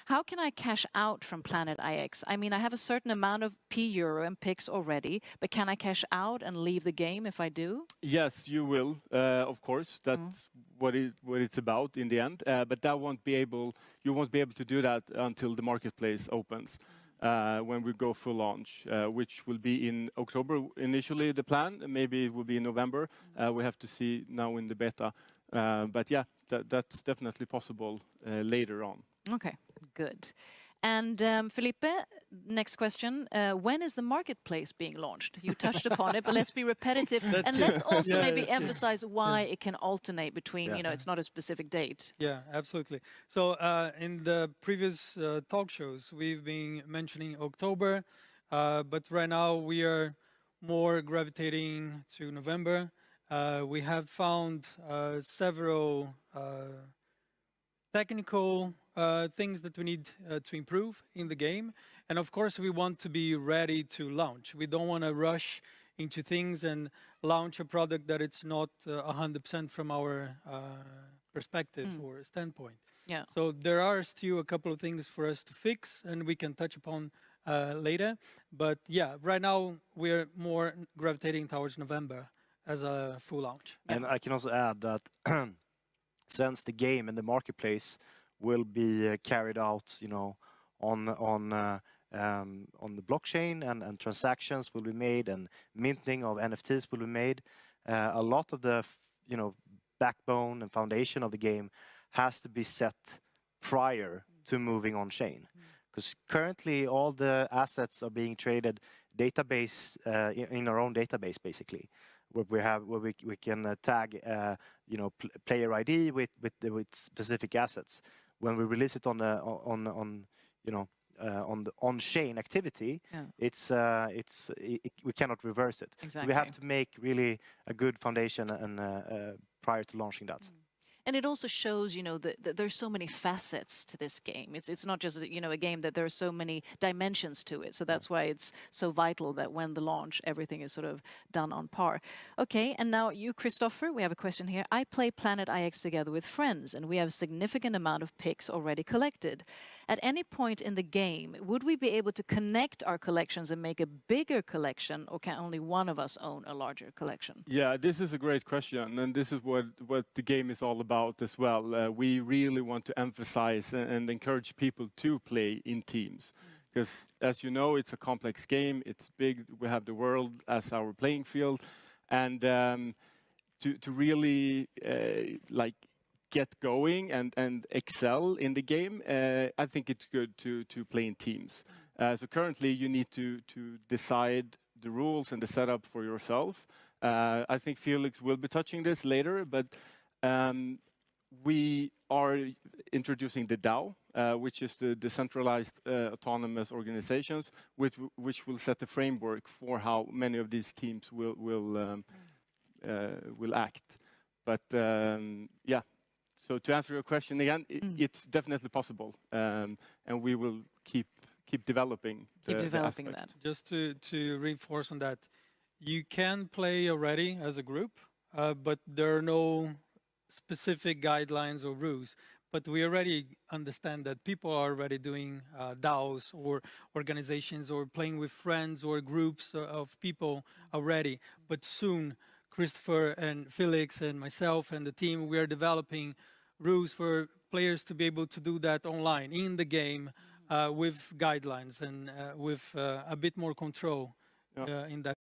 How can I cash out from Planet IX? I mean, I have a certain amount of euro and picks already, but can I cash out and leave the game if I do? Yes, you will. Of course, that's what it's about in the end. But that won't be able. You won't be able to do that until the marketplace opens. When we go full launch, which will be in October initially, the plan. Maybe it will be in November. We have to see now in the beta. But yeah, that's definitely possible later on. Okay, good. And Felipe, next question. When is the marketplace being launched? You touched upon it, but let's be repetitive. And let's also maybe emphasize why it can alternate between, it's not a specific date. Yeah, absolutely. So in the previous talk shows, we've been mentioning October, but right now we are more gravitating to November. We have found several technical things that we need to improve in the game. And of course, we want to be ready to launch. We don't want to rush into things and launch a product that it's not 100% from our perspective or standpoint. Yeah. So there are still a couple of things for us to fix, and we can touch upon later. But yeah, right now we're more gravitating towards November as a full launch. And I can also add that since the game and the marketplace will be carried out, on the blockchain, and transactions will be made, and minting of NFTs will be made. A lot of the, backbone and foundation of the game has to be set prior to moving on chain, because currently all the assets are being traded database in our own database, basically, where we can tag player ID with specific assets. When we release it on the on-chain activity, we cannot reverse it. Exactly. So we have to make really a good foundation and prior to launching that. And it also shows, that there's so many facets to this game. It's not just, a game that there are so many dimensions to it. So that's why it's so vital that when the launch, everything is sort of done on par. Okay, and now you, Christopher, we have a question here. I play Planet IX together with friends, and we have a significant amount of picks already collected. At any point in the game, would we be able to connect our collections and make a bigger collection, or can only one of us own a larger collection? Yeah, this is a great question, and this is what the game is all about as well. We really want to emphasize and encourage people to play in teams, because as you know, it's a complex game, it's big, we have the world as our playing field, and to really get going and excel in the game, I think it's good to play in teams. So currently you need to decide the rules and the setup for yourself. I think Felix will be touching this later, but we are introducing the DAO, which is the decentralized autonomous organizations, which will set the framework for how many of these teams will act. But yeah, so to answer your question again, it's definitely possible, and we will keep developing that. Just to reinforce on that, you can play already as a group, but there are no specific guidelines or rules. But we already understand that people are already doing DAOs or organizations, or playing with friends or groups of people already. But soon, Christopher and Felix and myself and the team, we are developing rules for players to be able to do that online, in the game, with guidelines and with a bit more control in that.